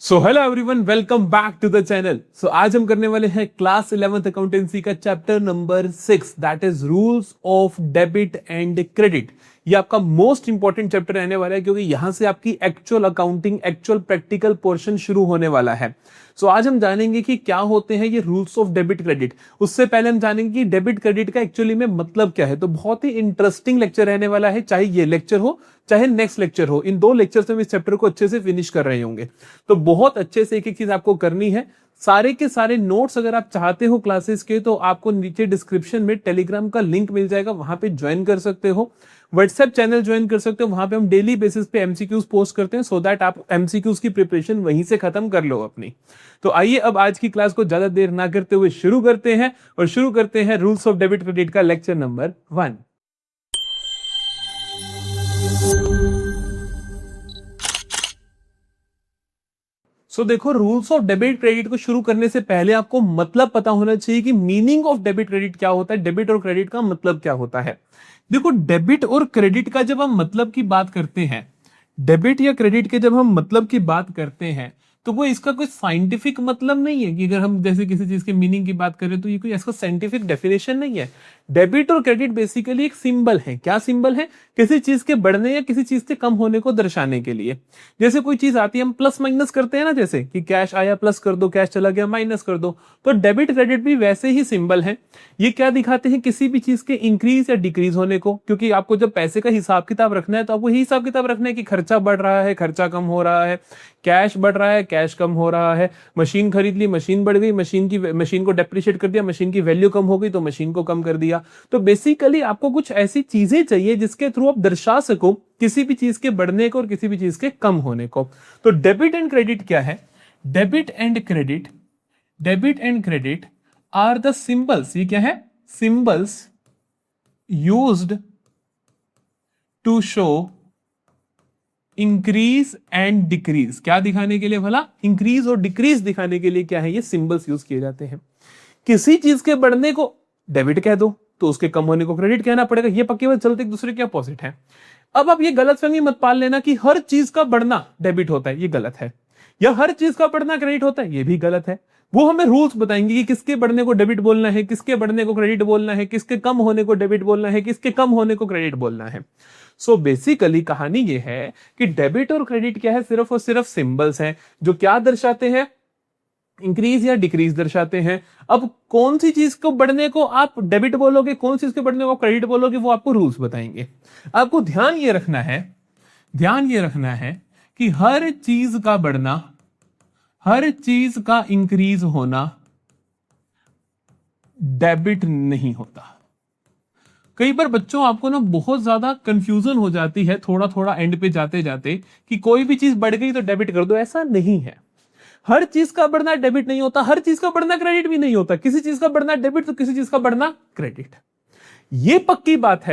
So hello everyone, welcome back to the channel. So आज हम करने वाले हैं क्लास 11th अकाउंटेंसी का chapter number 6, that is rules of debit and credit. ये आपका मोस्ट इंपॉर्टेंट चैप्टर रहने वाला है क्योंकि यहां से आपकी actual accounting, actual practical portion शुरू होने वाला है। सो आज हम जानेंगे कि क्या होते हैं ये रूल्स ऑफ डेबिट क्रेडिट। उससे पहले हम जानेंगे कि डेबिट क्रेडिट का एक्चुअली में मतलब क्या है। तो बहुत ही इंटरेस्टिंग लेक्चर रहने वाला है, चाहे ये लेक्चर हो चाहे नेक्स्ट लेक्चर हो। इन दो लेक्चर से हम इस चैप्टर को अच्छे से फिनिश कर रहे होंगे। तो बहुत अच्छे से एक एक चीज आपको करनी है। सारे के सारे नोट्स अगर आप चाहते हो क्लासेस के, तो आपको नीचे डिस्क्रिप्शन में टेलीग्राम का लिंक मिल जाएगा, वहां पे ज्वाइन कर सकते हो। व्हाट्सएप चैनल ज्वाइन कर सकते हो, वहां पे हम डेली बेसिस पे एमसीक्यूज पोस्ट करते हैं, सो दैट आप एमसीक्यूज की प्रिपरेशन वहीं से खत्म कर लो अपनी। तो आइए अब आज की क्लास को ज्यादा देर ना करते हुए शुरू करते हैं, और शुरू करते हैं रूल्स ऑफ डेबिट क्रेडिट का लेक्चर नंबर 1। सो देखो, रूल्स ऑफ डेबिट क्रेडिट को शुरू करने से पहले आपको मतलब पता होना चाहिए कि मीनिंग ऑफ डेबिट क्रेडिट क्या होता है, डेबिट और क्रेडिट का मतलब क्या होता है। देखो, डेबिट और क्रेडिट का जब हम मतलब की बात करते हैं, डेबिट या क्रेडिट के जब हम मतलब की बात करते हैं, तो वो इसका कोई साइंटिफिक मतलब नहीं है कि अगर हम जैसे किसी चीज के मीनिंग की बात करें तो ये कोई इसका साइंटिफिक डेफिनेशन नहीं है। डेबिट और क्रेडिट बेसिकली एक सिंबल है। क्या सिंबल है? किसी चीज के बढ़ने या किसी चीज के कम होने को दर्शाने के लिए। जैसे कोई चीज आती है, हम प्लस माइनस करते हैं ना, जैसे कि कैश आया प्लस कर दो, कैश चला गया माइनस कर दो। तो डेबिट क्रेडिट भी वैसे ही सिंबल है। ये क्या दिखाते हैं? किसी भी चीज के इंक्रीज या डिक्रीज होने को। क्योंकि आपको जब पैसे का हिसाब किताब रखना है तो आपको यही हिसाब किताब रखना है कि खर्चा बढ़ रहा है, खर्चा कम हो रहा है, कैश बढ़ रहा है, कैश कम हो रहा है। मशीन खरीद ली, मशीन बढ़ गई, मशीन को डेप्रिशिएट कर दिया, मशीन की वैल्यू कम हो गई तो मशीन को कम कर दिया। तो बेसिकली आपको कुछ ऐसी चीजें चाहिए जिसके थ्रू आप दर्शा सको किसी भी चीज के बढ़ने को और किसी भी चीज के कम होने को। तो डेबिट एंड क्रेडिट क्या है? Debit and credit are the symbols. ये क्या है? Symbols used to show increase and decrease. क्या दिखाने के लिए भला? इंक्रीज और डिक्रीज दिखाने के लिए क्या है, ये सिंबल्स यूज किए जाते हैं। किसी चीज के बढ़ने को डेबिट कह दो तो उसके कम होने को क्रेडिट कहना पड़ेगा। ये पक्के बात चलते एक दूसरे के अपोजिट है। अब आप ये गलतफहमी मत पाल लेना कि हर चीज का बढ़ना डेबिट होता है, ये गलत है। या हर चीज का बढ़ना क्रेडिट होता है, ये भी गलत है। वो हमें रूल्स बताएंगे कि किसके बढ़ने को डेबिट बोलना है, किसके बढ़ने को क्रेडिट बोलना है, किसके कम होने को डेबिट बोलना है, किसके कम होने को क्रेडिट बोलना है। सो बेसिकली कहानी ये है कि डेबिट और क्रेडिट क्या है? सिर्फ और सिर्फ सिंबल्स हैं जो क्या दर्शाते हैं? इंक्रीज या डिक्रीज दर्शाते हैं। अब कौन सी चीज को बढ़ने को आप डेबिट बोलोगे, कौन सी चीज के बढ़ने को क्रेडिट बोलोगे, वो आपको रूल्स बताएंगे। आपको ध्यान ये रखना है कि हर चीज का बढ़ना, हर चीज का इंक्रीज होना डेबिट नहीं होता। कई बार बच्चों आपको ना बहुत ज्यादा कंफ्यूजन हो जाती है थोड़ा थोड़ा एंड पे जाते जाते कि कोई भी चीज बढ़ गई तो डेबिट कर दो। ऐसा नहीं है। हर चीज का बढ़ना डेबिट नहीं होता, हर चीज का बढ़ना क्रेडिट भी नहीं होता। किसी चीज का बढ़ना डेबिट तो किसी चीज का बढ़ना क्रेडिट। ये पक्की बात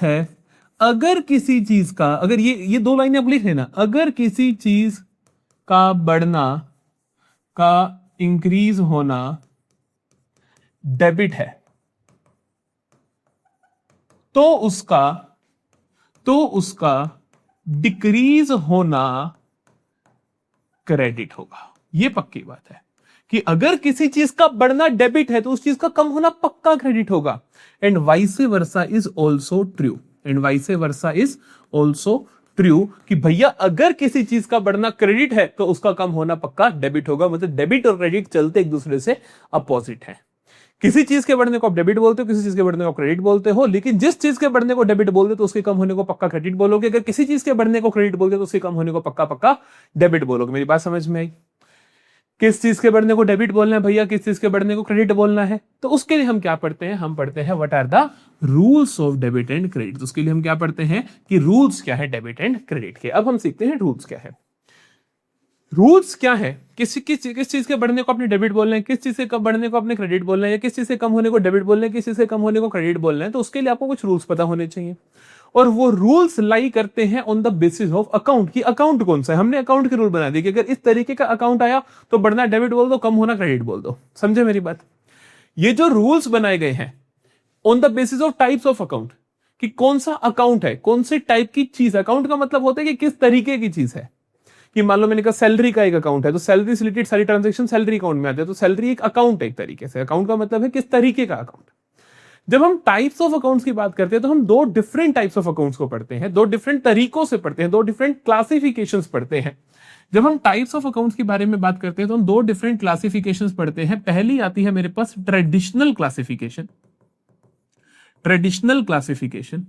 है। अगर किसी चीज का, अगर ये दो लाइनें आप लिख लेना, अगर किसी चीज का बढ़ना का इंक्रीज होना डेबिट है तो उसका डिक्रीज होना क्रेडिट होगा। यह पक्की बात है कि अगर किसी चीज का बढ़ना डेबिट है तो उस चीज का कम होना पक्का क्रेडिट होगा। And vice versa is also true कि भैया अगर किसी चीज का बढ़ना क्रेडिट है तो उसका कम होना पक्का डेबिट होगा। मतलब डेबिट और क्रेडिट चलते एक दूसरे से अपोजिट है। किसी चीज के बढ़ने को आप डेबिट बोलते हो, किसी चीज के बढ़ने को क्रेडिट बोलते हो। लेकिन जिस चीज के बढ़ने को डेबिट बोलते हो तो उसके कम होने को पक्का क्रेडिट बोलोगे। अगर किसी चीज के बढ़ने को क्रेडिट बोलते हो तो उसके कम होने को पक्का पक्का डेबिट बोलोगे। मेरी बात समझ में आई? किस चीज के बढ़ने को डेबिट बोलना है भैया, किस चीज के बढ़ने को क्रेडिट बोलना है, तो उसके लिए हम क्या पढ़ते हैं? हम पढ़ते हैं what are the rules of debit and credit. उसके लिए हम क्या पढ़ते हैं कि रूल्स क्या है डेबिट एंड क्रेडिट के। अब हम सीखते हैं रूल्स क्या है। रूल्स क्या है? किस चीज के बढ़ने को अपने डेबिट बोलना है, किस चीज से कम बढ़ने को अपने क्रेडिट बोलना है, या किस चीज से कम होने को डेबिट बोलना है, किस चीज से कम होने को क्रेडिट बोलना है। तो उसके लिए आपको कुछ रूल्स पता होने चाहिए। और वो रूल्स लाई करते हैं on the basis of account की अकाउंट कौन सा है। हमने अकाउंट के रूल बना दिए कि अगर इस तरीके का अकाउंट आया तो बढ़ना डेबिट बोल दो, कम होना क्रेडिट बोल दो। समझे मेरी बात? ये जो रूल्स बनाए गए हैं on the basis of types of account, कि कौन सा अकाउंट है, कौन से टाइप की चीज। अकाउंट का मतलब होता है कि किस तरीके की चीज है, कि मान लो मैंने कहा सैलरी का एक अकाउंट है, तो सैलरी से रिलेटेड सारी ट्रांजेक्शन सैलरी अकाउंट में आते हैं, तो सैलरी एक अकाउंट है एक तरीके से। अकाउंट का मतलब है किस तरीके का अकाउंट। जब हम टाइप्स ऑफ अकाउंट्स की बात करते हैं तो हम दो डिफरेंट टाइप्स ऑफ अकाउंट्स को पढ़ते हैं, दो डिफरेंट तरीकों से पढ़ते हैं, दो डिफरेंट क्लासिफिकेशंस पढ़ते हैं। जब हम टाइप्स ऑफ अकाउंट्स के बारे में बात करते हैं तो हम दो डिफरेंट क्लासिफिकेशंस पढ़ते हैं। पहली आती है मेरे पास ट्रेडिशनल क्लासिफिकेशन, ट्रेडिशनल क्लासिफिकेशन,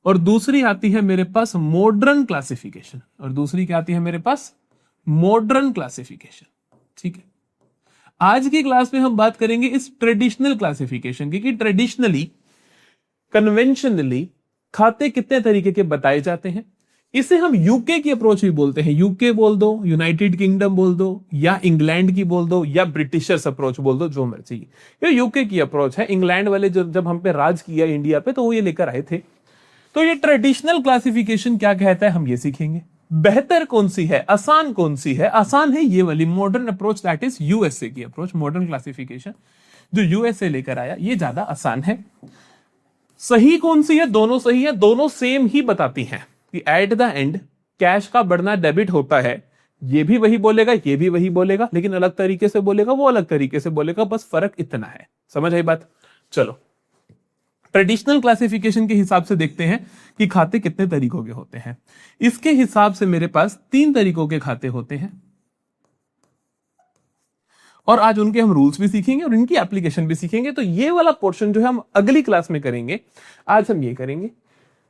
और दूसरी आती है मेरे पास मॉडर्न क्लासिफिकेशन, और दूसरी क्या आती है मेरे पास, मॉडर्न क्लासिफिकेशन। ठीक है, आज की क्लास में हम बात करेंगे इस ट्रेडिशनल क्लासिफिकेशन की, कि ट्रेडिशनली, कन्वेंशनली खाते कितने तरीके के बताए जाते हैं। इसे हम यूके की अप्रोच भी बोलते हैं। यूके बोल दो, यूनाइटेड किंगडम बोल दो, या इंग्लैंड की बोल दो, या ब्रिटिशर्स अप्रोच बोल दो, जो मर्जी। ये यूके की अप्रोच है। इंग्लैंड वाले जब हम पे राज किया इंडिया पे, तो वो ये लेकर आए थे। तो ये ट्रेडिशनल क्लासिफिकेशन क्या कहता है, हम ये सीखेंगे। बेहतर कौन सी है, आसान कौन सी है, आसान है ये वाली modern approach, that is USA की अप्रोच, मॉडर्न क्लासिफिकेशन जो यूएसए लेकर आया, ये ज्यादा आसान है। सही कौन सी है, दोनों सही है, दोनों सेम ही बताती हैं कि एट द एंड कैश का बढ़ना डेबिट होता है। ये भी वही बोलेगा, ये भी वही बोलेगा, लेकिन अलग तरीके से बोलेगा, वो अलग तरीके से बोलेगा, बस फर्क इतना है। समझ आई बात। चलो ट्रेडिशनल क्लासिफिकेशन के हिसाब से देखते हैं कि खाते कितने तरीकों के होते हैं। इसके हिसाब से मेरे पास 3 तरीकों के खाते होते हैं, और आज उनके हम रूल्स भी सीखेंगे और इनकी एप्लीकेशन भी सीखेंगे। तो ये वाला पोर्शन जो है हम अगली क्लास में करेंगे, आज हम ये करेंगे।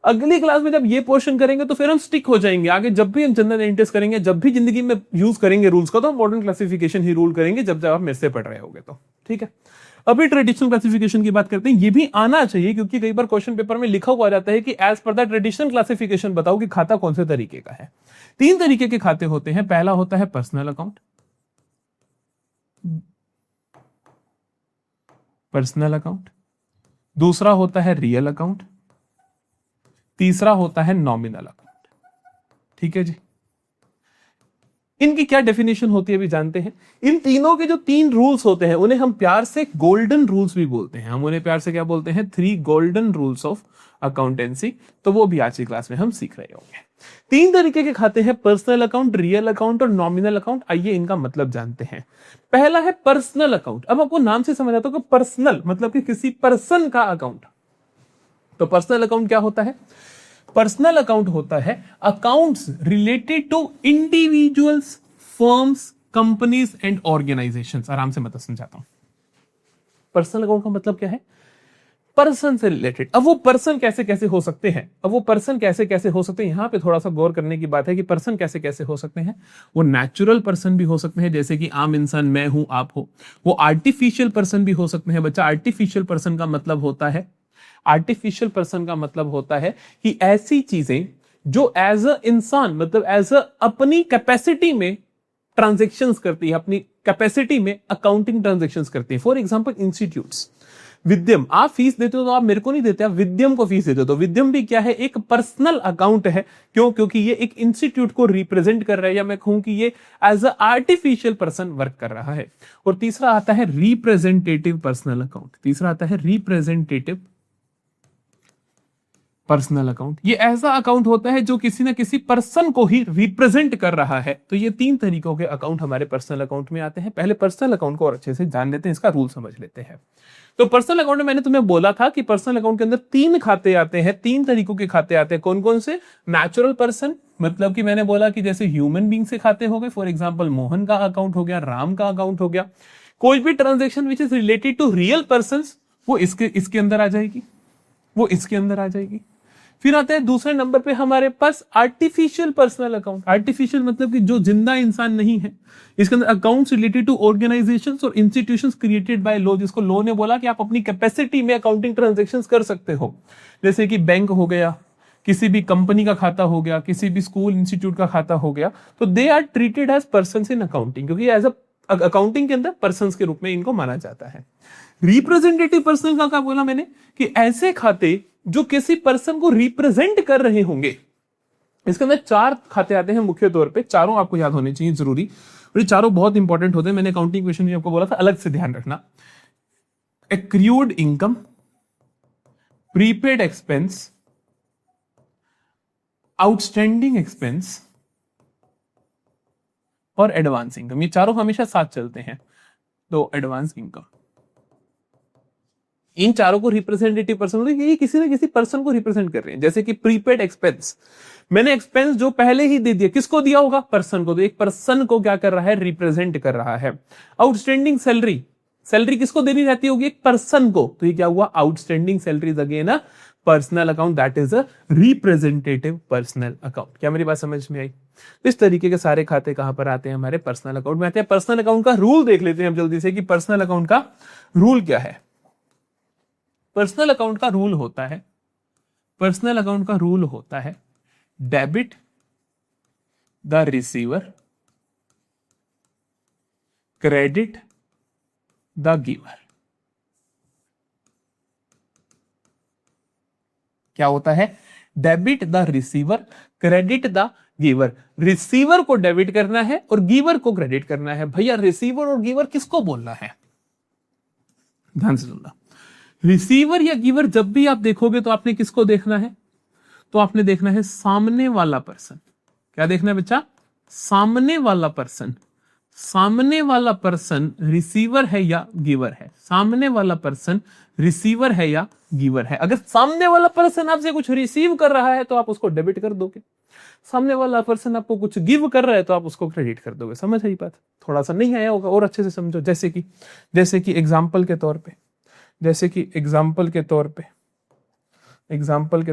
अगली क्लास में जब ये पोर्शन करेंगे तो फिर हम स्टिक हो जाएंगे। आगे जब भी हम जनरल एंट्रीज करेंगे, जब भी जिंदगी में यूज करेंगे रूल्स का, तो मॉडर्न क्लासिफिकेशन ही रूल करेंगे, जब आप मेरे से पढ़ रहे होगे तो। ठीक है, अभी ट्रेडिशनल क्लासिफिकेशन की बात करते हैं। ये भी आना चाहिए, क्योंकि कई बार क्वेश्चन पेपर में लिखा हुआ जाता है कि as per the traditional classification बताओ कि खाता कौन से तरीके का है। 3 तरीके के खाते होते हैं। पहला होता है पर्सनल अकाउंट, पर्सनल अकाउंट। दूसरा होता है रियल अकाउंट। तीसरा होता है नॉमिनल अकाउंट। ठीक है जी, इनकी क्या डेफिनेशन होती है अभी जानते हैं। इन तीनों के जो 3 रूल्स होते हैं उन्हें हम प्यार से गोल्डन रूल्स भी बोलते हैं। हम उन्हें प्यार से क्या बोलते हैं, 3 गोल्डन रूल्स ऑफ अकाउंटेंसी। तो वो भी आज की क्लास में हम सीख रहे होंगे। 3 तरीके के खाते हैं, पर्सनल अकाउंट, रियल अकाउंट और नॉमिनल अकाउंट। आइए इनका मतलब जानते हैं। पहला है पर्सनल अकाउंट। अब आपको नाम से समझ आता हो कि पर्सनल मतलब कि किसी पर्सन का अकाउंट। तो पर्सनल अकाउंट क्या होता है, पर्सनल अकाउंट होता है accounts related to individuals, firms, companies and organisations. आराम से मतलब समझाता हूं। पर्सनल अकाउंट का मतलब क्या है, पर्सन से रिलेटेड। अब वो पर्सन कैसे कैसे हो सकते हैं, अब वो पर्सन कैसे कैसे हो सकते हैं, यहां पे थोड़ा सा गौर करने की बात है कि पर्सन कैसे कैसे हो सकते हैं। वो नेचुरल पर्सन भी हो सकते हैं, जैसे कि आम इंसान, मैं हूं, आप हो। वो आर्टिफिशियल पर्सन भी हो सकते हैं। बच्चा, आर्टिफिशियल पर्सन का मतलब होता है, आर्टिफिशियल पर्सन का मतलब होता है कि ऐसी चीजें जो एज अ इंसान, मतलब एज अ अपनी कैपेसिटी में ट्रांजेक्शन्स करती है, अपनी कैपेसिटी में अकाउंटिंग ट्रांजेक्शन्स करती है। फॉर एग्जांपल इंस्टीट्यूट्स, विद्यम, आप फीस देते हो तो आप मेरे को नहीं देते, आप विद्यम को फीस देते हो। तो विद्यम भी क्या है, एक पर्सनल अकाउंट है। क्यों, क्योंकि ये एक इंस्टीट्यूट को रिप्रेजेंट कर रहा है, या मैं कहूं कि ये as a artificial person work कर रहा है। और तीसरा आता है रिप्रेजेंटेटिव पर्सनल अकाउंट। तीसरा आता है रिप्रेजेंटेटिव पर्सनल अकाउंट। ये ऐसा अकाउंट होता है जो किसी ना किसी पर्सन को ही रिप्रेजेंट कर रहा है। तो ये 3 तरीकों के अकाउंट हमारे पर्सनल अकाउंट में आते हैं। पहले पर्सनल अकाउंट को और अच्छे से जान लेते हैं, इसका रूल समझ लेते हैं। तो पर्सनल अकाउंट में मैंने तुम्हें बोला था कि पर्सनल अकाउंट के अंदर 3 खाते आते हैं, 3 तरीकों के खाते आते हैं। कौन कौन से, नेचुरल पर्सन, मतलब कि मैंने बोला कि जैसे ह्यूमन बींग से खाते हो गए। फॉर एग्जाम्पल मोहन का अकाउंट हो गया, राम का अकाउंट हो गया। कोई भी transaction which is related to real person, वो इसके अंदर आ जाएगी, वो इसके अंदर आ जाएगी। फिर आता है दूसरे नंबर पे हमारे पास आर्टिफिशियल पर्सनल अकाउंट। आर्टिफिशियल मतलब कि जो जिंदा इंसान नहीं है। इसके अंदर अकाउंट्स रिलेटेड टू ऑर्गेनाइजेशंस और इंस्टीट्यूशंस क्रिएटेड बाय लॉ, जिसको लॉ ने बोला कि आप अपनी कैपेसिटी में अकाउंटिंग ट्रांजैक्शंस कर सकते हो। जैसे कि बैंक हो गया, किसी भी कंपनी का खाता हो गया, किसी भी स्कूल इंस्टीट्यूट का खाता हो गया। तो they are treated as person in accounting, क्योंकि एज अ अकाउंटिंग के अंदर पर्सन के रूप में इनको माना जाता है। रिप्रेजेंटेटिव पर्सन का क्या बोला मैंने, कि ऐसे खाते जो किसी पर्सन को रिप्रेजेंट कर रहे होंगे। इसके अंदर 4 खाते आते हैं मुख्य तौर पे, चारों आपको याद होने चाहिए जरूरी, और ये चारों बहुत इंपॉर्टेंट होते हैं। मैंने अकाउंटिंग क्वेश्चन में आपको बोला था, अलग से ध्यान रखना। Accrued income, prepaid expense, outstanding expense और एडवांस इनकम, ये चारों हमेशा साथ चलते हैं। तो एडवांस इनकम, इन चारों को रिप्रेजेंटेटिव पर्सन, ये किसी ना किसी पर्सन को रिप्रेजेंट कर रहे हैं। जैसे कि प्रीपेड एक्सपेंस, मैंने एक्सपेंस जो पहले ही दे दिया, किसको दिया होगा? पर्सन को। तो एक पर्सन को क्या कर रहा है? रिप्रेजेंट कर रहा है। आउटस्टैंडिंग सैलरी, सैलरी किसको देनी रहती होगी? एक पर्सन को। तो ये क्या हुआ? Outstanding salary again a personal account, that is a representative personal account. क्या मेरी बात समझ में आई? इस तरीके के सारे खाते कहां पर आते हैं? हमारे पर्सनल अकाउंट में आते हैं। पर्सनल अकाउंट का रूल देख लेते हैं हम जल्दी से कि पर्सनल अकाउंट का रूल क्या है। पर्सनल अकाउंट का रूल होता है, पर्सनल अकाउंट का रूल होता है debit the receiver, credit the giver. क्या होता है? Debit the receiver, credit the giver. Receiver को डेबिट करना है और गिवर को क्रेडिट करना है। भैया रिसीवर और गिवर किसको बोलना है? ध्यान से सुनना। रिसीवर या गिवर जब भी आप देखोगे तो आपने किसको देखना है? तो आपने देखना है सामने वाला पर्सन। क्या देखना है बच्चा? सामने वाला पर्सन। सामने वाला पर्सन रिसीवर है या गिवर है? सामने वाला पर्सन रिसीवर है या गिवर है? अगर सामने वाला पर्सन आपसे कुछ रिसीव कर रहा है तो आप उसको डेबिट कर दोगे। सामने वाला पर्सन आपको कुछ गिव कर रहा है तो आप उसको क्रेडिट कर दोगे। समझ आई बात? थोड़ा सा नहीं आया होगा, और अच्छे से समझो। जैसे कि एग्जाम्पल के तौर पे, जैसे कि एग्जाम्पल के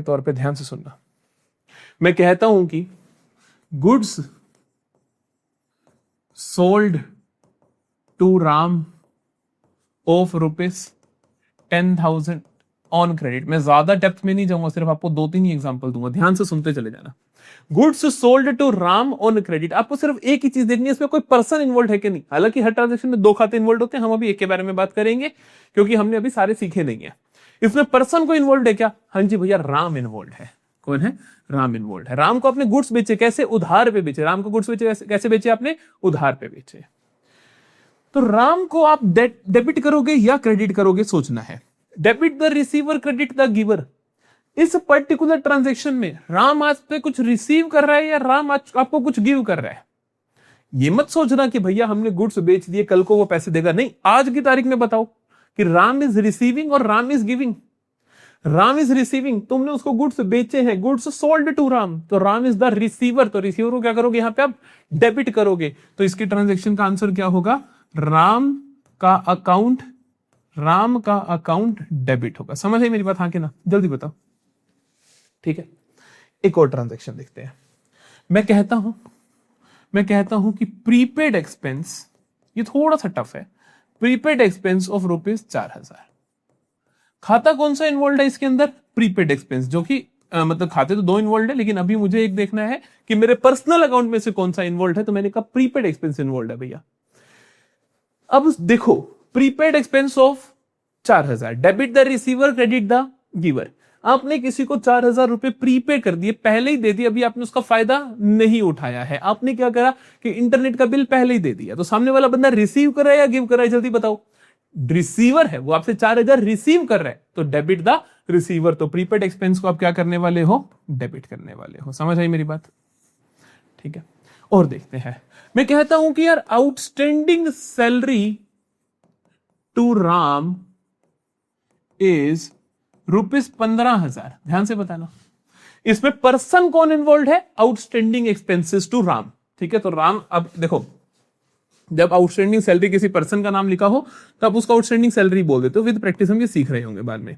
तौर पे ध्यान से सुनना। मैं कहता हूं कि goods sold to Ram of ₹10,000 on credit. मैं ज्यादा डेप्थ में नहीं जाऊंगा, सिर्फ आपको 2-3 ही एग्जांपल दूंगा, ध्यान से सुनते चले जाना। Goods sold to Ram on credit, आपको सिर्फ एक ही चीज देखनी है, इसमें कोई पर्सन इन्वॉल्व है कि नहीं। हालांकि हर ट्रांजेक्शन में 2 खाते इन्वॉल्व होते हैं, हम अभी एक के बारे में बात करेंगे क्योंकि हमने अभी सारे सीखे नहीं है। इसमें पर्सन को इन्वॉल्व है क्या? हाँ जी भैया, राम इन्वॉल्व है। कौन है? राम इन्वॉल्व है। राम को आपने गुड्स बेचे, कैसे? उधार पे बेचे। राम को गुड्स बेचे, कैसे बेचे आपने? उधार पे बेचे। तो राम को आप डेबिट करोगे या क्रेडिट करोगे, सोचना है। Debit the receiver, credit the giver. इस पर्टिकुलर ट्रांजैक्शन में राम आज पे कुछ रिसीव कर रहा है या राम आज आपको कुछ गिव कर रहा है। ये मत सोचना कि भैया हमने गुड्स बेच दिए कल को वो पैसे देगा, नहीं। आज की तारीख में बताओ कि राम इज रिसीविंग और Ram is giving. Ram is receiving, तुमने उसको गुड्स बेचे हैं, गुड्स सोल्ड टू राम, तो राम इज द रिसीवर। तो रिसीवर को क्या करोगे? यहां पे आप डेबिट करोगे। तो इसकी ट्रांजैक्शन का आंसर क्या होगा? राम का अकाउंट डेबिट होगा। समझ आई मेरी बात? हाँ कि ना? जल्दी बताओ। ठीक है, एक और ट्रांजैक्शन देखते हैं। मैं कहता हूं कि प्रीपेड एक्सपेंस, ये थोड़ा सा टफ है। Prepaid expense of ₹4,000। खाता कौन सा इन्वॉल्व है इसके अंदर? प्रीपेड एक्सपेंस, जो कि मतलब खाते तो 2 इन्वॉल्व है, लेकिन अभी मुझे एक देखना है कि मेरे पर्सनल अकाउंट में से कौन सा इन्वॉल्व है। तो मैंने कहा प्रीपेड एक्सपेंस इन्वॉल्व है भैया। अब देखो, prepaid expense of 4,000, debit the receiver, credit the giver. आपने किसी को 4,000 रुपए प्रीपे कर दिए, पहले ही दे दिए, अभी आपने उसका फायदा नहीं उठाया है। आपने क्या करा कि इंटरनेट का बिल पहले ही दे दिया। तो सामने वाला बंदा रिसीव कर रहा है या गिव कर रहा है? जल्दी बताओ। रिसीवर है, वो आपसे 4,000 रिसीव कर रहा है, तो डेबिट द रिसीवर। तो प्रीपेड एक्सपेंस को आप क्या करने वाले हो? डेबिट करने वाले हो। समझ आई मेरी बात? ठीक है, और देखते हैं। मैं कहता हूं कि यार outstanding salary to Ram is ₹15,000। ध्यान से बताना, इसमें पर्सन कौन इन्वॉल्व है? Outstanding expenses to Ram. ठीक है, तो राम, अब देखो, जब आउटस्टैंडिंग सैलरी किसी पर्सन का नाम लिखा हो तो आप उसको आउटस्टैंडिंग सैलरी बोल देते हो। विद प्रैक्टिस हम ये सीख रहे होंगे बाद में।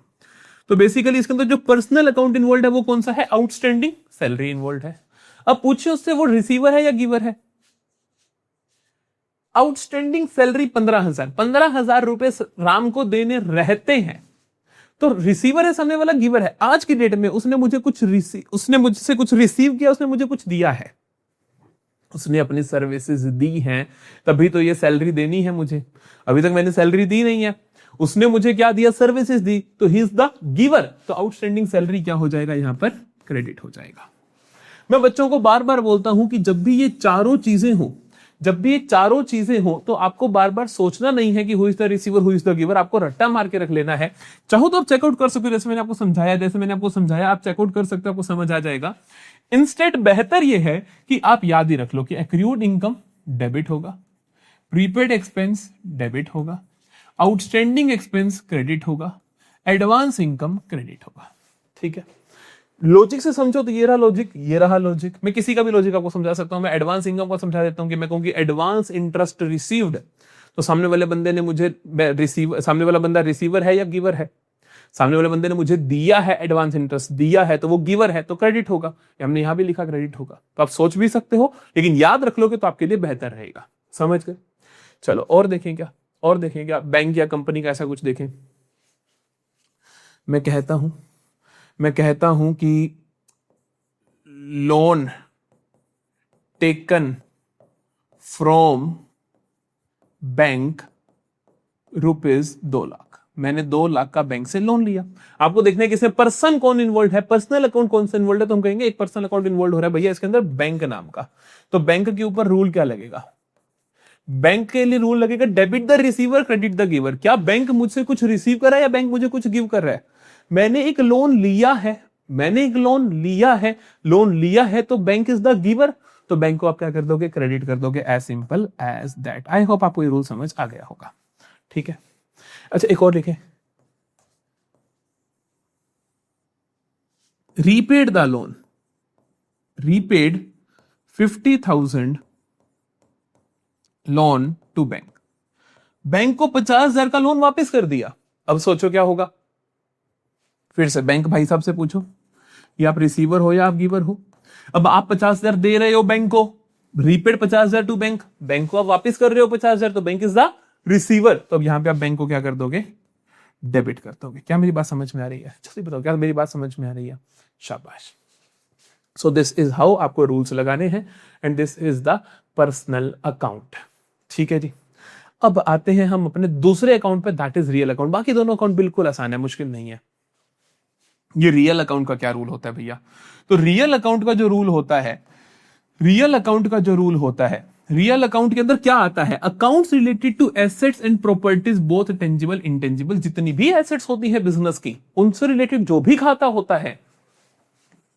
तो बेसिकली इसके अंदर जो पर्सनल अकाउंट इन्वॉल्व है वो कौन सा है? आउटस्टैंडिंग सैलरी इन्वॉल्व है। अब पूछिए उससे, वो रिसीवर है या गिवर है? आउटस्टैंडिंग सैलरी 15,000, 15,000 रुपए राम को देने रहते हैं, तो रिसीवर है सामने वाला, गिवर है। आज की डेट में उसने मुझसे कुछ रिसीव किया, उसने मुझे कुछ दिया है, उसने अपनी सर्विसेज दी हैं, तभी तो ये सैलरी देनी है मुझे। अभी तक मैंने सैलरी दी नहीं है, उसने मुझे क्या दिया? सर्विसेज दी, तो ही इज द गिवर। तो आउटस्टैंडिंग सैलरी क्या हो जाएगा? यहां पर क्रेडिट हो जाएगा। मैं बच्चों को बार बार बोलता हूं कि जब भी ये चारों चीजें हो तो आपको बार बार सोचना नहीं है कि who is the receiver, who is the giver. आपको रट्टा मार के रख लेना है। चाहो तो आप चेकआउट कर सकते हो, जैसे मैंने आपको समझाया, आप चेकआउट कर सकते हो, आपको समझ आ जाएगा। इंस्टेड बेहतर यह है कि आप याद ही रख लो कि एक्रूड इनकम डेबिट होगा, प्रीपेड एक्सपेंस डेबिट होगा, आउटस्टैंडिंग एक्सपेंस क्रेडिट होगा, एडवांस इनकम क्रेडिट होगा। ठीक है, लॉजिक से समझो तो ये रहा लॉजिक, ये रहा लॉजिक। मैं किसी का भी लॉजिक आपको समझा सकता हूं। मैं एडवांस इनकम को समझा देता हूं कि मैं कहूं कि एडवांस इंटरेस्ट रिसीव्ड, तो सामने वाले बंदे ने मुझे सामने वाला बंदा रिसीवर है या गिवर है? सामने वाले बंदे ने मुझे दिया है, एडवांस इंटरेस्ट दिया है, तो वो गिवर है, तो क्रेडिट होगा। हमने यहां भी लिखा क्रेडिट होगा। तो आप सोच भी सकते हो, लेकिन याद रख लोगे तो आपके लिए बेहतर रहेगा। समझ गए? चलो और देखें क्या, और देखें क्या, बैंक या कंपनी का ऐसा कुछ देखें। मैं कहता हूं कि loan taken from bank ₹2 lakh. मैंने 2 लाख का बैंक से लोन लिया। आपको देखना है कि इसमें पर्सन कौन इन्वॉल्व है, पर्सनल अकाउंट कौन सा इन्वॉल्व है। तो हम कहेंगे एक पर्सनल अकाउंट इन्वॉल्व हो रहा है भैया इसके अंदर बैंक नाम का। तो बैंक के ऊपर रूल क्या लगेगा? बैंक के लिए रूल लगेगा debit the receiver credit the giver. क्या बैंक मुझसे कुछ रिसीव कर रहा है या बैंक मुझे कुछ गिव कर रहा है? मैंने एक लोन लिया है, लोन लिया है तो बैंक इज द गिवर। तो बैंक को आप क्या कर दोगे? क्रेडिट कर दोगे। As simple as that. I hope आपको ये रूल समझ आ गया होगा। ठीक है, अच्छा एक और लिखें, repaid the loan, repaid 50,000 loan to bank. Bank को 50,000 का लोन वापस कर दिया। अब सोचो क्या होगा? फिर से बैंक भाई साहब से पूछो, या आप रिसीवर हो या आप गिवर हो। अब आप 50,000 दे रहे हो बैंक को, रीपेड 50,000 टू बैंक, बैंक को आप वापस कर रहे हो 50,000, तो बैंक इज द रिसीवर। तो अब यहां पे आप बैंक को क्या कर दोगे? डेबिट कर दोगे। क्या मेरी बात समझ में आ रही है? जल्दी बताओ, क्या मेरी बात समझ में आ रही है? शाबाश। सो दिस इज हाउ आपको रूल्स लगाने हैं, and this is the personal account. ठीक है जी, अब आते हैं हम अपने दूसरे अकाउंट पे, दैट इज रियल अकाउंट। बाकी दोनों अकाउंट बिल्कुल आसान है, मुश्किल नहीं है। ये रियल अकाउंट का क्या रूल होता है भैया? तो रियल अकाउंट का जो रूल होता है, रियल अकाउंट के अंदर क्या आता है? Accounts related to assets and properties both tangible intangible. जितनी भी एसेट्स होती है बिजनेस की, उनसे रिलेटेड जो भी खाता होता है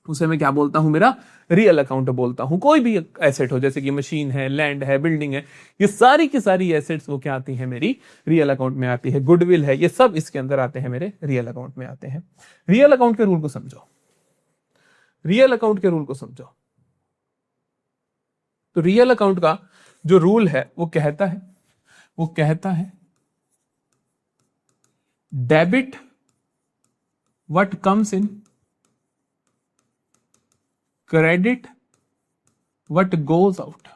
उसे मैं क्या बोलता हूं? मेरा रियल अकाउंट बोलता हूं। कोई भी एसेट हो, जैसे कि मशीन है, लैंड है, बिल्डिंग है, ये सारी की सारी एसेट्स वो क्या आती है? मेरी रियल अकाउंट में आती है। गुडविल है, ये सब इसके अंदर आते हैं, मेरे रियल अकाउंट में आते हैं। रियल अकाउंट के रूल को समझो, रियल अकाउंट के रूल को समझो। तो रियल अकाउंट का जो रूल है वो कहता है debit what comes in, credit what goes out.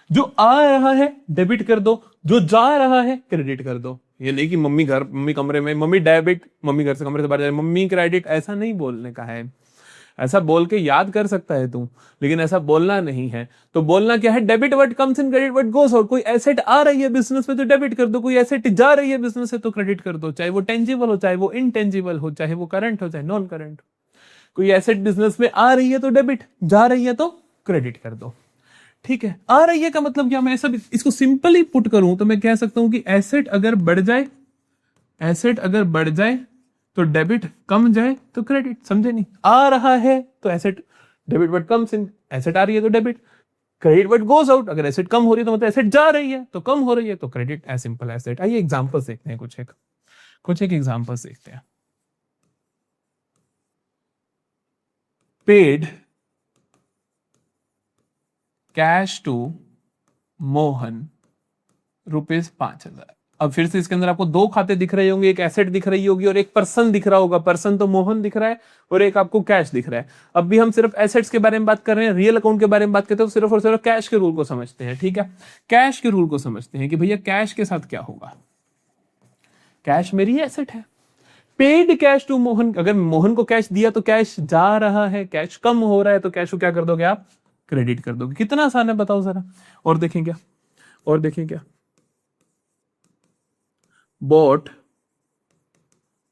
जो आ रहा है डेबिट कर दो, जो जा रहा है क्रेडिट कर दो। ये नहीं कि मम्मी कमरे में, मम्मी डेबिट, मम्मी घर से कमरे से बाहर जाए, मम्मी क्रेडिट, ऐसा नहीं बोलने का है। ऐसा बोल के याद कर सकता है तू, लेकिन ऐसा बोलना नहीं है। तो बोलना क्या है? Debit what comes in, credit what goes out. कोई एसेट आ रही है बिजनेस में तो डेबिट कर दो, कोई एसेट जा रही है बिजनेस से तो क्रेडिट कर दो। चाहे वो टेंजिबल हो, चाहे वो इनटेंजिबल हो, चाहे वो करंट हो, चाहे नॉन करंट। कोई एसेट बिजनेस में आ रही है तो डेबिट, जा रही है तो क्रेडिट कर दो। ठीक है, आ रही है का मतलब क्या? मैं ऐसा इसको सिंपली पुट करूं तो मैं कह सकता हूं कि एसेट अगर बढ़ जाए तो डेबिट, कम जाए तो क्रेडिट। समझे नहीं? आ रहा है तो asset, debit but comes in, asset आ रही है तो debit, credit but goes out. अगर एसेट कम हो रही है तो मतलब एसेट जा रही है, तो कम हो रही है तो credit. As simple as that. आइए एग्जांपल्स देखते हैं, कुछ एक एग्जांपल्स देखते हैं। Paid cash to Mohan ₹5,000। अब फिर से इसके अंदर आपको 2 खाते दिख रहे होंगे, एक एसेट दिख रही होगी और एक पर्सन दिख रहा होगा। पर्सन तो मोहन दिख रहा है और एक आपको कैश दिख रहा है। अब भी हम सिर्फ एसेट्स के बारे में बात कर रहे हैं, रियल अकाउंट के बारे में बात करते हैं तो सिर्फ और सिर्फ कैश के रूल को समझते हैं। ठीक है, कैश के रूल को समझते हैं कि भैया कैश के साथ क्या होगा। कैश मेरी एसेट है। पेड कैश टू मोहन, अगर मोहन को कैश दिया तो कैश जा रहा है, कैश कम हो रहा है तो कैश को क्या कर दोगे आप? क्रेडिट कर दोगे। कितना आसान है बताओ जरा। और देखें क्या, bought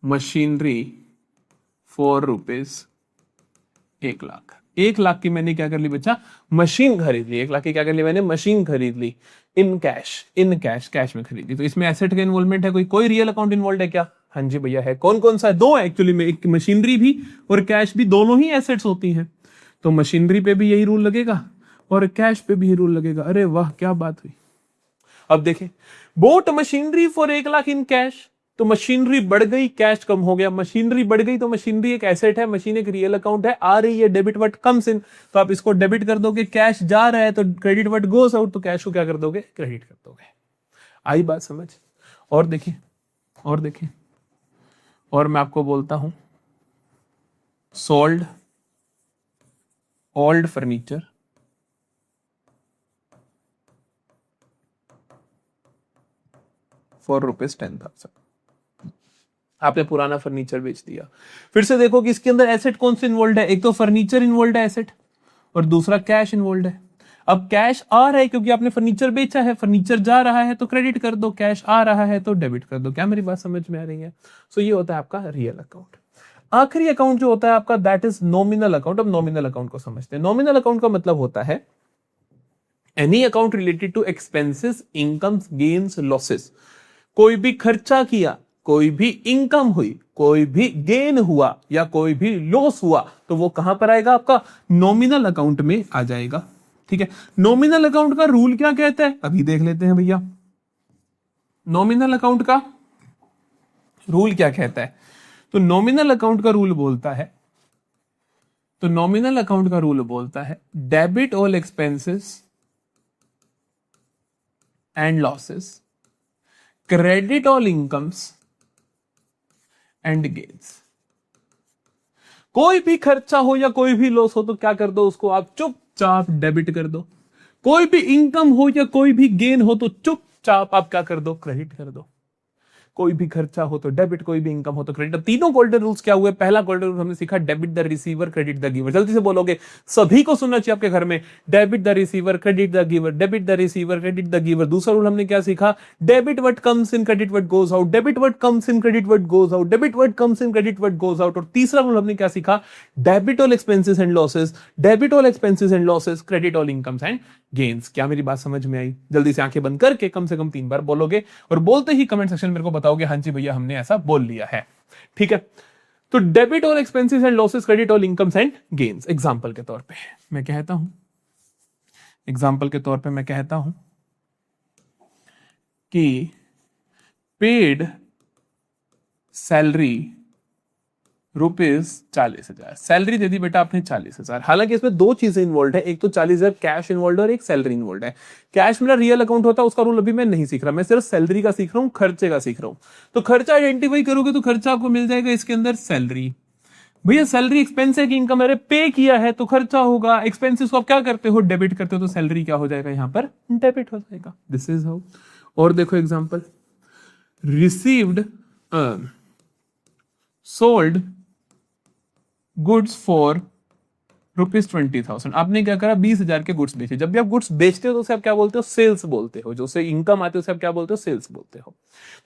मशीनरी फॉर ₹1,00,000। 1,00,000 की मैंने क्या कर ली बच्चा? मशीन खरीद ली। 1,00,000 की क्या कर ली मैंने? मशीन खरीद ली। इन कैश में खरीद ली। तो इसमें एसेट का इन्वॉल्वमेंट है, कोई रियल अकाउंट इन्वॉल्व है क्या? हाँ जी भैया है। कौन सा है? 2 एक्चुअली में, एक मशीनरी भी और कैश भी, दोनों ही एसेट्स होती हैं। तो मशीनरी पे भी यही रूल लगेगा और कैश पे भी रूल लगेगा। अरे वाह क्या बात हुई। अब देखें, boat machinery for 1 lakh in cash, तो मशीनरी बढ़ गई, कैश कम हो गया। मशीनरी बढ़ गई तो मशीनरी एक एसेट है, मशीन एक रियल अकाउंट है, आ रही है डेबिट व्हाट कम्स इन, तो आप इसको डेबिट कर दोगे। कैश जा रहा है तो क्रेडिट व्हाट गोस आउट, तो कैश को क्या कर दोगे, क्रेडिट कर दोगे। आई बात समझ। और देखिए, और देखिए, और मैं आपको बोलता हूं, सोल्ड ओल्ड फर्नीचर फॉर ₹10,000। आपने पुराना फर्नीचर बेच दिया। फिर से देखो कि इसके अंदर एसेट कौन से इन्वॉल्व है, एक तो फर्नीचर इन्वॉल्व है एसेट, और दूसरा कैश इन्वॉल्व है। अब कैश आ रहा है क्योंकि आपने फर्नीचर बेचा है, फर्नीचर जा रहा है तो क्रेडिट कर दो, कैश आ रहा है तो डेबिट कर दो। क्या मेरी बात समझ में आ रही है? सो ये होता है आपका रियल अकाउंट। आखिरी अकाउंट जो होता है आपका, दैट इज नॉमिनल अकाउंट। अब नॉमिनल अकाउंट को समझते हैं। नॉमिनल अकाउंट का मतलब होता है any account related to expenses, incomes, gains, losses. कोई भी खर्चा किया, कोई भी इनकम हुई, कोई भी गेन हुआ या कोई भी लॉस हुआ, तो वो कहां पर आएगा, आपका नॉमिनल अकाउंट में आ जाएगा। ठीक है, नॉमिनल अकाउंट का रूल क्या कहता है, अभी देख लेते हैं भैया। नॉमिनल अकाउंट का रूल क्या कहता है? तो नॉमिनल अकाउंट का रूल बोलता है, तो नॉमिनल अकाउंट का रूल बोलता है debit all expenses and losses, credit all incomes and gains. कोई भी खर्चा हो या कोई भी लॉस हो तो क्या कर दो, उसको आप चुपचाप डेबिट कर दो। कोई भी इनकम हो या कोई भी गेन हो तो चुपचाप आप क्या कर दो, क्रेडिट कर दो। कोई भी खर्चा हो तो डेबिट, कोई भी इनकम हो तो क्रेडिट। तीनों गोल्डन रूल्स क्या हुए? पहला गोल्डन रूल हमने सीखा debit the receiver, credit the giver. जल्दी से बोलोगे, सभी को सुनना चाहिए आपके घर में। Debit the receiver, credit the giver, debit the receiver, credit the giver. दूसरा रूल हमने क्या सीखा? Debit what comes in, credit what goes out, debit what comes in, credit what goes out, debit what comes in, credit what goes out. और तीसरा rule हमने क्या सीखा? Debit all expenses and losses, debit all expenses and losses, credit all incomes and gains. क्या मेरी बात समझ में आई? जल्दी से आंखें बंद करके कम से कम 3 बार बोलोगे, और बोलते ही कमेंट सेक्शन में मेरे को बताओगे हाँ जी भैया हमने ऐसा बोल लिया है। ठीक है, तो debit all expenses and losses, credit all incomes and gains. Example के तौर पे मैं कहता हूं, एग्जांपल के तौर पे मैं कहता हूं कि पेड सैलरी ₹40,000। सैलरी दे दी बेटा आपने 40,000। हालांकि इसमें दो चीजें इन्वॉल्व है, एक तो 40,000 कैश इन्वॉल्व और एक सैलरी इन्वॉल्व है। कैश मेरा रियल अकाउंट होता है, उसका रूल अभी मैं नहीं सीख रहा, मैं सिर्फ सैलरी का सीख रहा हूं, खर्चे का सीख रहा हूं। तो खर्चा आइडेंटिफाई करोगे तो खर्चा आपको मिल जाएगा इसके अंदर सैलरी। भैया सैलरी एक्सपेंस है कि इनकम? अरे पे किया है तो खर्चा होगा। एक्सपेंसेस को आप क्या करते हो, डेबिट करते हो, तो सैलरी क्या हो जाएगा यहां पर, डेबिट हो जाएगा। This is how. और देखो example, received sold goods for ₹20,000। आपने क्या करा, 20,000 के गुड्स बेचे। जब भी आप गुड्स बेचते हो तो उसे आप क्या बोलते हो, सेल्स बोलते हो। जो से इनकम आती है उसे आप क्या बोलते हो, सेल्स बोलते हो।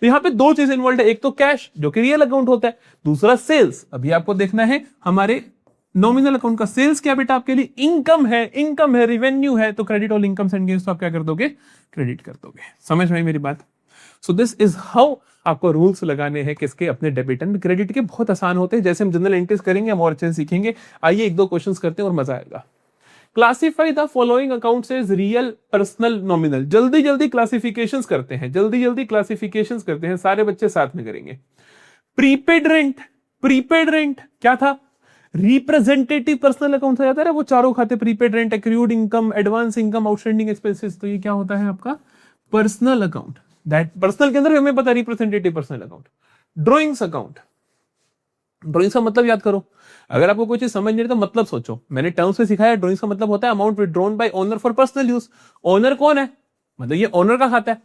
तो यहाँ पे दो चीजें इन्वॉल्व है, एक तो कैश जो कि रियल अकाउंट होता है, दूसरा सेल्स। अभी आपको देखना है हमारे नॉमिनल अकाउंट का सेल्स क्या बेटा आपके लिए, इनकम है, इनकम है, रिवेन्यू है। तो credit all incomes and gains तो आप क्या कर दोगे, क्रेडिट कर दोगे। समझ में आई मेरी बात? सो दिस इज हाउ आपको रूल्स लगाने हैं किसके, अपने डेबिट एंड क्रेडिट के। बहुत आसान होते हैं, जैसे हम जनरल एंट्रीज करेंगे हम और अच्छे से सीखेंगे। आइए एक दो क्वेश्चंस करते हैं और मजा आएगा। Classify the following accounts as real, personal, nominal. जल्दी जल्दी क्लासिफिकेशंस करते हैं, जल्दी जल्दी क्लासिफिकेशंस करते हैं, सारे बच्चे साथ में करेंगे। प्रीपेड रेंट, प्रीपेड रेंट क्या था, रिप्रेजेंटेटिव पर्सनल अकाउंट से जाता है वो चारों खाते, prepaid rent, accrued income, advance income, outstanding expenses. तो ये क्या होता है आपका पर्सनल अकाउंट। दैट पर्सनल के अंदर हमें पता है representative personal account. Drawings account, drawings का मतलब याद करो। अगर आपको कोई चीज समझ नहीं तो मतलब सोचो, मैंने टर्म्स में सिखाया। ड्रॉइंग्स का मतलब होता है amount withdrawn bye owner for personal use. Owner कौन है, मतलब ये ओनर का खाता है।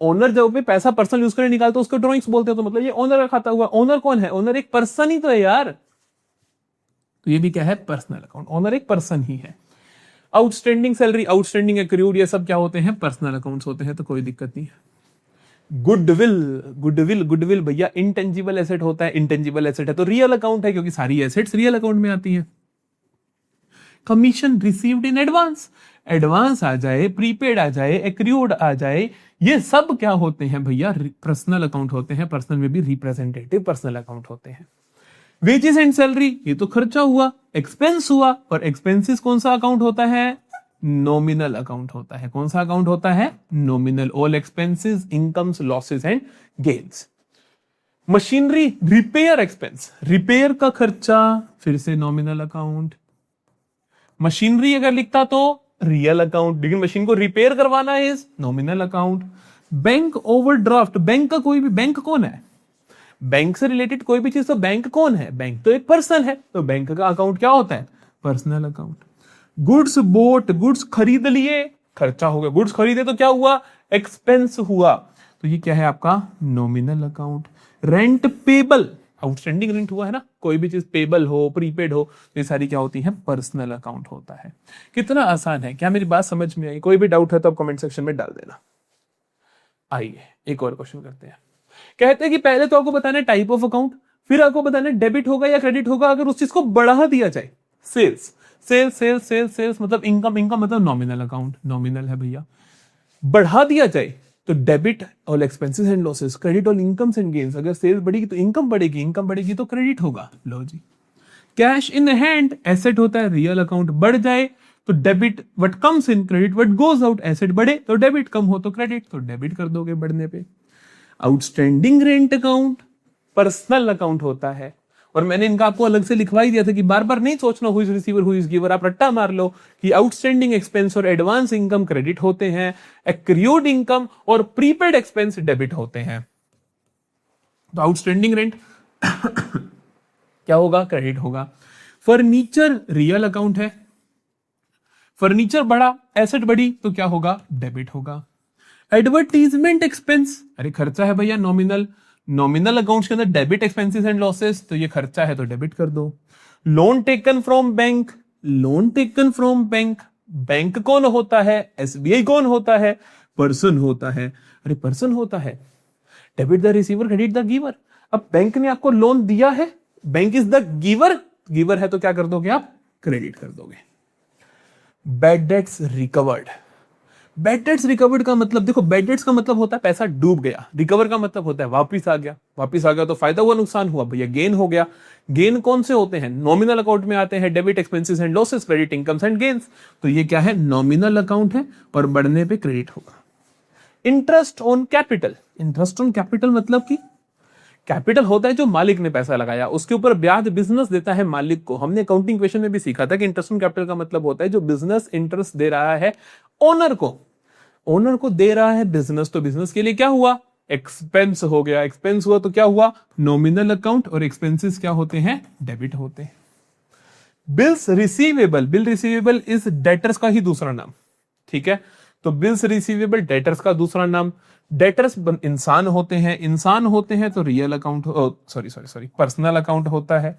ओनर जब भी पैसा पर्सनल यूज करने निकालते हैं उसको ड्रॉइंग्स बोलते हैं, तो मतलब ये ओनर का खाता हुआ। ओनर कौन है, ओनर एक पर्सन ही तो है यार, तो ये भी क्या है, पर्सनल अकाउंट। ओनर एक पर्सन ही है। आउटस्टैंडिंग सैलरी, आउटस्टैंडिंग एक्रूड, ये सब क्या होते हैं, पर्सनल अकाउंट्स होते हैं, तो कोई दिक्कत नहीं है। गुडविल, गुडविल, गुडविल भैया इंटेंजिबल एसेट होता है, इंटेंजिबल एसेट है तो रियल अकाउंट है, क्योंकि सारी एसेट्स रियल अकाउंट में आती हैं। Commission received in advance, advance आ जाए, प्रीपेड आ जाए, एक्रूड आ जाए, ये सब क्या होते हैं भैया, पर्सनल अकाउंट होते हैं। पर्सनल में भी रिप्रेजेंटेटिव पर्सनल अकाउंट होते हैं। वेजेस एंड सैलरी, ये तो खर्चा हुआ, एक्सपेंस हुआ, और एक्सपेंसेस कौन सा अकाउंट होता है, नॉमिनल अकाउंट होता है। कौन सा अकाउंट होता है? Nominal. All expenses, incomes, losses and gains. Machinery repair expense, repair का खर्चा, फिर से नॉमिनल अकाउंट। मशीनरी अगर लिखता तो रियल अकाउंट, लेकिन मशीन को रिपेयर करवाना है nominal account. Bank overdraft, bank का कोई भी, बैंक कौन है? बैंक से रिलेटेड कोई भी चीज, तो बैंक कौन है? बैंक तो एक पर्सन है, तो बैंक का अकाउंट क्या होता है? Personal account. Goods boat, goods खरीद लिए, खर्चा हो गया। गुड्स खरीदे तो क्या हुआ? एक्सपेंस हुआ, तो ये क्या है आपका? Nominal account. Rent payable, outstanding rent हुआ है ना, कोई भी चीज पेबल हो, प्रीपेड हो, तो ये सारी क्या होती है? पर्सनल अकाउंट होता है। कितना आसान है, क्या मेरी बात समझ में आई? कोई भी डाउट है तो आप कमेंट सेक्शन में डाल देना। आइए एक और क्वेश्चन करते हैं। कहते हैं कि पहले तो आपको बताना है टाइप ऑफ अकाउंट, फिर आपको बताना है डेबिट होगा या क्रेडिट होगा अगर उस चीज को बढ़ा दिया जाए। Sales, sales sales sales sales मतलब इनकम, इनकम मतलब नॉमिनल अकाउंट, नॉमिनल है भैया। बढ़ा दिया जाए तो debit all expenses and losses, credit all incomes and gains. अगर सेल्स बढ़ेगी तो इनकम बढ़ेगी, इनकम बढ़ेगी तो क्रेडिट होगा। लो जी। कैश इन हैंड एसेट होता है, रियल अकाउंट। बढ़ जाए तो debit what comes in, credit what goes out. Asset बढ़े तो डेबिट, कम हो तो क्रेडिट, तो डेबिट कर दोगे बढ़ने पे। Outstanding rent account personal account होता है, और मैंने इनका आपको अलग से लिखवा ही दिया था कि बार बार नहीं सोचना who is receiver who is giver, आप रट्टा मार लो कि आउटस्टैंडिंग एक्सपेंस और एडवांस इनकम क्रेडिट होते हैं, एक्रूड इनकम और प्रीपेड एक्सपेंस डेबिट होते हैं। तो आउटस्टैंडिंग रेंट क्या होगा? क्रेडिट होगा। फर्नीचर रियल अकाउंट है, फर्नीचर बढ़ा, एसेट बढ़ी तो क्या होगा? डेबिट होगा। एडवर्टीजमेंट एक्सपेंस, अरे खर्चा है भैया, नॉमिनल, नॉमिनल अकाउंट्स के अंदर डेबिट एक्सपेंसेस एंड लॉसेस, तो ये खर्चा है तो डेबिट कर दो। Loan taken from bank, loan taken from bank, bank कौन होता है? एसबीआई कौन होता है? पर्सन होता है। अरे पर्सन होता है, debit the receiver, credit the giver. अब बैंक ने आपको लोन दिया है, bank is the giver, giver है तो क्या कर दोगे आप? क्रेडिट कर दोगे। Bad debts recovered, bad debts recovered का मतलब देखो, बैड डेट्स का मतलब होता है पैसा डूब गया, रिकवर का मतलब होता है वापिस आ गया। वापिस आ गया तो फायदा हुआ, नुकसान हुआ भैया? गेन हो गया। गेन कौन से होते हैं? नॉमिनल अकाउंट में आते हैं, debit expenses and losses, credit incomes and gains. तो ये क्या है? नॉमिनल अकाउंट है और बढ़ने पे क्रेडिट होगा। Interest on capital, interest on capital मतलब कि कैपिटल होता है जो मालिक ने पैसा लगाया, उसके ऊपर ब्याज बिजनेस देता है मालिक को। हमने अकाउंटिंग क्वेश्चन में भी सीखा था कि इंटरेस्ट ऑन कैपिटल का मतलब होता है जो बिजनेस इंटरेस्ट दे रहा है ओनर को, ओनर को दे रहा है बिजनेस, तो बिजनेस के लिए क्या हुआ? एक्सपेंस हो गया। एक्सपेंस हुआ तो क्या हुआ? नॉमिनल अकाउंट, और एक्सपेंसेस क्या होते हैं? डेबिट होते हैं। बिल्स रिसीवेबल, बिल रिसीवेबल इस डेटर्स का ही दूसरा नाम, ठीक है? तो बिल्स रिसीवेबल डेटर्स का दूसरा नाम। डेटर्स इंसान होते हैं, इंसान होते हैं तो real account, sorry personal account होता है।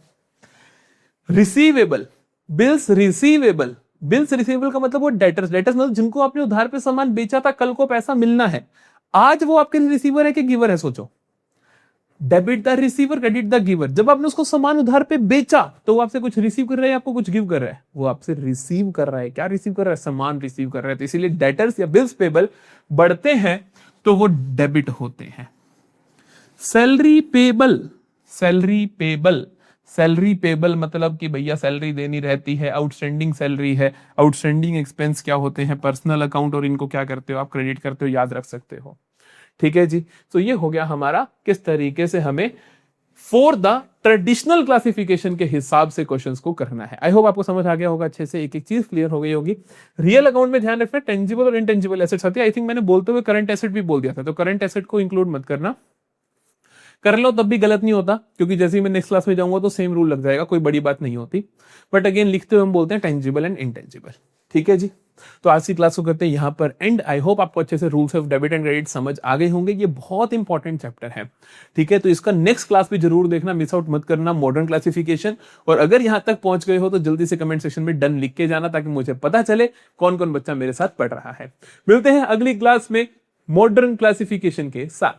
Receivable, bills receivable, bills receivable का मतलब वो डेटर्स, डेटर्स मतलब जिनको आपने उधार पे सामान बेचा था, कल को पैसा मिलना है, आज वो आपके लिए रिसीवर है कि गिवर है? सोचो। Debit the receiver, credit the giver. जब आपने उसको सामान उधार पे बेचा तो वो आपसे कुछ रिसीव कर रहा है, आपको कुछ गिव कर रहा है? वो आपसे रिसीव कर रहा है। क्या रिसीव कर रहा है? सामान रिसीव कर रहा है। तो इसीलिए डेटर्स या बिल्स पेबल बढ़ते हैं तो वो डेबिट होते हैं। Salary payable, salary payable, salary payable मतलब कि भैया सैलरी देनी रहती है, आउटस्टैंडिंग सैलरी है। आउटस्टैंडिंग एक्सपेंस क्या होते हैं? पर्सनल अकाउंट, और इनको क्या करते हो आप? क्रेडिट करते हो, याद रख सकते हो। ठीक है जी। तो ये हो गया हमारा किस तरीके से हमें फॉर द ट्रेडिशनल क्लासिफिकेशन के हिसाब से क्वेश्चंस को करना है। आई होप आपको समझ आ गया होगा अच्छे से, एक एक चीज क्लियर हो गई होगी। रियल अकाउंट में ध्यान रखना, टेंजिबल और इनटेंजिबल एसेट्स आती है। आई थिंक मैंने बोलते हुए करंट एसेट भी बोल दिया था, तो करंट एसेट को इंक्लूड मत करना, कर लो तब भी गलत नहीं होता, क्योंकि जैसे ही मैं नेक्स्ट क्लास में जाऊंगा तो सेम रूल लग जाएगा, कोई बड़ी बात नहीं होती। बट अगेन लिखते हुए हम बोलते हैं टेंजिबल एंड इनटेंजिबल। ठीक है जी। तो आज की क्लास को करते हैं यहाँ पर एंड। आई होप आपको अच्छे से rules of debit and credit समझ आ गए होंगे। ये बहुत इंपॉर्टेंट चैप्टर है, ठीक है? तो इसका नेक्स्ट क्लास भी जरूर देखना, मिस आउट मत करना, मॉडर्न क्लासिफिकेशन। और अगर यहां तक पहुंच गए हो तो जल्दी से कमेंट सेक्शन में डन लिख के जाना, ताकि मुझे पता चले कौन कौन बच्चा मेरे साथ पढ़ रहा है। मिलते हैं अगली क्लास में मॉडर्न क्लासिफिकेशन के साथ।